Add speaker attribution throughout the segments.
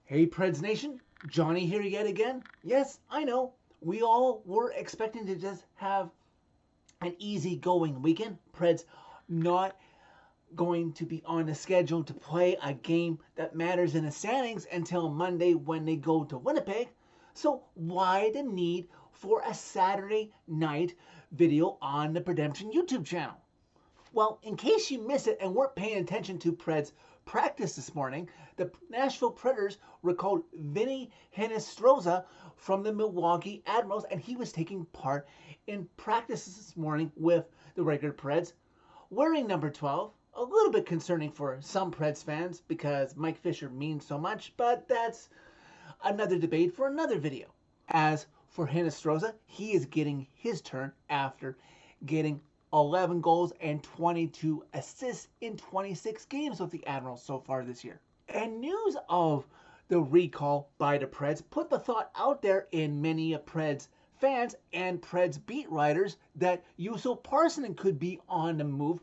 Speaker 1: Hey Preds Nation, Johnny here yet again. Yes, I know, we all were expecting to just have an easy-going weekend. Preds not going to be on the schedule to play a game that matters in the standings until Monday when they go to Winnipeg. So why the need for a Saturday night video on the Redemption YouTube channel? Well, in case you missed it and weren't paying attention to Preds practice this morning, the Nashville Predators recalled Vinny Hinostroza from the Milwaukee Admirals, and he was taking part in practice this morning with the regular Preds, wearing number 12. A little bit concerning for some Preds fans because Mike Fisher means so much, but that's another debate for another video. As for Hinostroza, he is getting his turn after getting 11 goals and 22 assists in 26 games with the Admirals so far this year. And news of the recall by the Preds put the thought out there in many Preds fans and Preds beat writers that Jusso Parssinen could be on the move,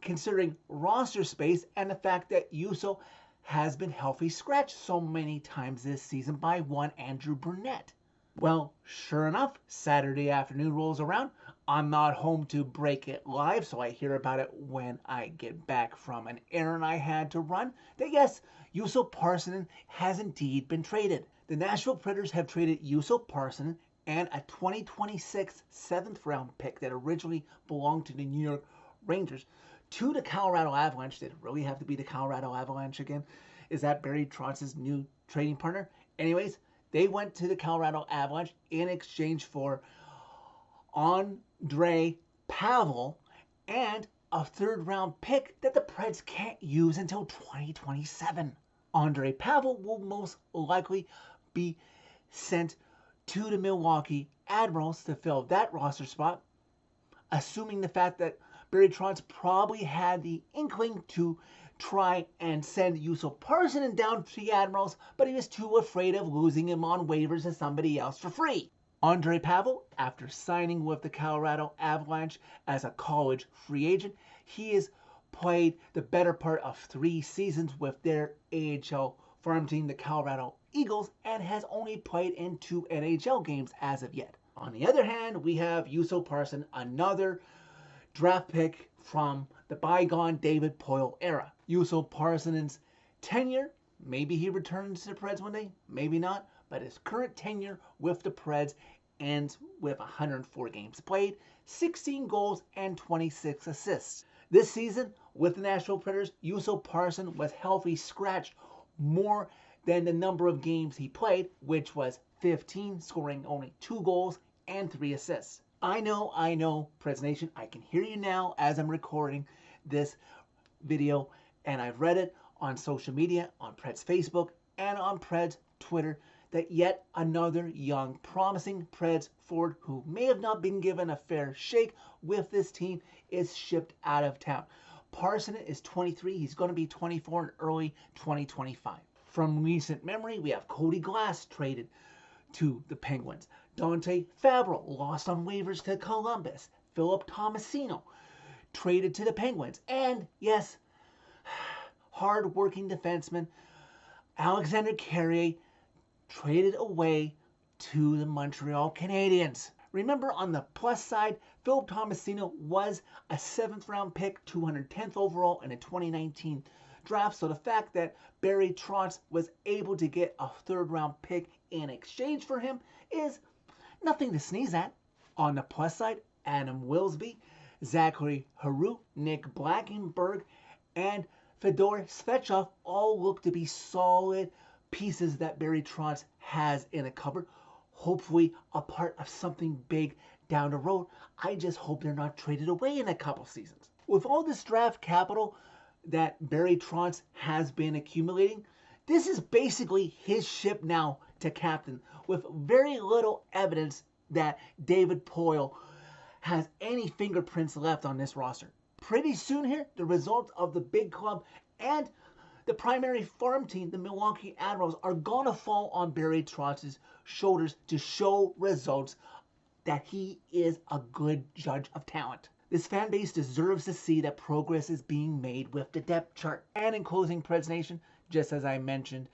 Speaker 1: considering roster space and the fact that Jusso has been healthy scratched so many times this season by one Andrew Burnett. Well, sure enough, Saturday afternoon rolls around. I'm not home to break it live, so I hear about it when I get back from an errand I had to run. That yes, Jusso Parssinen has indeed been traded. The Nashville Predators have traded Jusso Parssinen and a 2026 7th round pick that originally belonged to the New York Rangers to the Colorado Avalanche. Did it really have to be the Colorado Avalanche again? Is that Barry Trotz's new trading partner? Anyways, they went to the Colorado Avalanche in exchange for Andre Pavel and a 3rd round pick that the Preds can't use until 2027. Andre Pavel will most likely be sent to the Milwaukee Admirals to fill that roster spot, assuming the fact that Barry Trotz probably had the inkling to try and send Jusso Parssinen down to the Admirals, but he was too afraid of losing him on waivers to somebody else for free. Andre Pavel, after signing with the Colorado Avalanche as a college free agent, he has played the better part of 3 seasons with their AHL farm team, the Colorado Eagles, and has only played in 2 NHL games as of yet. On the other hand, we have Jusso Parssinen, another draft pick from the bygone David Poile era. Jusso Parssinen's tenure, maybe he returns to the Preds one day, maybe not, but his current tenure with the Preds ends with 104 games played, 16 goals, and 26 assists. This season, with the Nashville Predators, Jusso Parssinen was healthy scratched more than the number of games he played, which was 15, scoring only 2 goals and 3 assists. I know, Preds Nation, I can hear you now as I'm recording this video, and I've read it on social media, on Preds Facebook, and on Preds Twitter, that yet another young, promising Preds forward who may have not been given a fair shake with this team is shipped out of town. Parssinen is 23. He's going to be 24 in early 2025. From recent memory, we have Cody Glass traded to the Penguins. Dante Fabro lost on waivers to Columbus. Philip Tomasino traded to the Penguins. And yes, hard-working defenseman Alexander Carrier traded away to the Montreal Canadiens. Remember, on the plus side, Philip Tomasino was a 7th round pick, 210th overall in a 2019 draft. So the fact that Barry Trotz was able to get a 3rd round pick in exchange for him is nothing to sneeze at. On the plus side, Adam Wilsby, Zachary Haru, Nick Blackenberg, and Fedor Svechov all look to be solid pieces that Barry Trotz has in a cupboard. Hopefully a part of something big down the road. I just hope they're not traded away in a couple seasons. With all this draft capital that Barry Trotz has been accumulating, this is basically his ship now to captain, with very little evidence that David Poile has any fingerprints left on this roster. Pretty soon here, the results of the big club and the primary farm team, the Milwaukee Admirals, are going to fall on Barry Trotz's shoulders to show results that he is a good judge of talent. This fan base deserves to see that progress is being made with the depth chart. And in closing, Preds Nation, just as I mentioned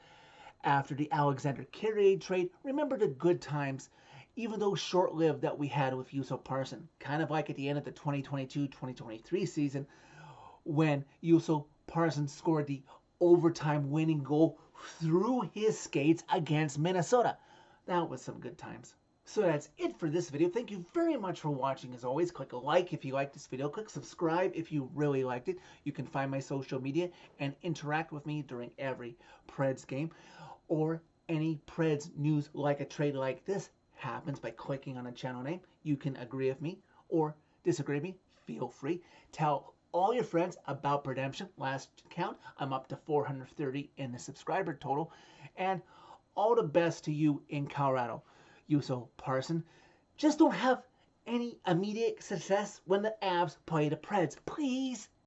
Speaker 1: after the Alexander Carrier trade. Remember the good times, even though short-lived, that we had with Jusso Parssinen. Kind of like at the end of the 2022-2023 season when Jusso Parssinen scored the overtime winning goal through his skates against Minnesota. That was some good times. So that's it for this video. Thank you very much for watching. As always, click a like if you liked this video. Click subscribe if you really liked it. You can find my social media and interact with me during every Preds game, or any Preds news like a trade like this happens by clicking on a channel name. You can agree with me or disagree with me. Feel free. Tell all your friends about Redemption. Last count, I'm up to 430 in the subscriber total. And all the best to you in Colorado, Jusso Parssinen. Just don't have any immediate success when the Avs play the Preds. Please.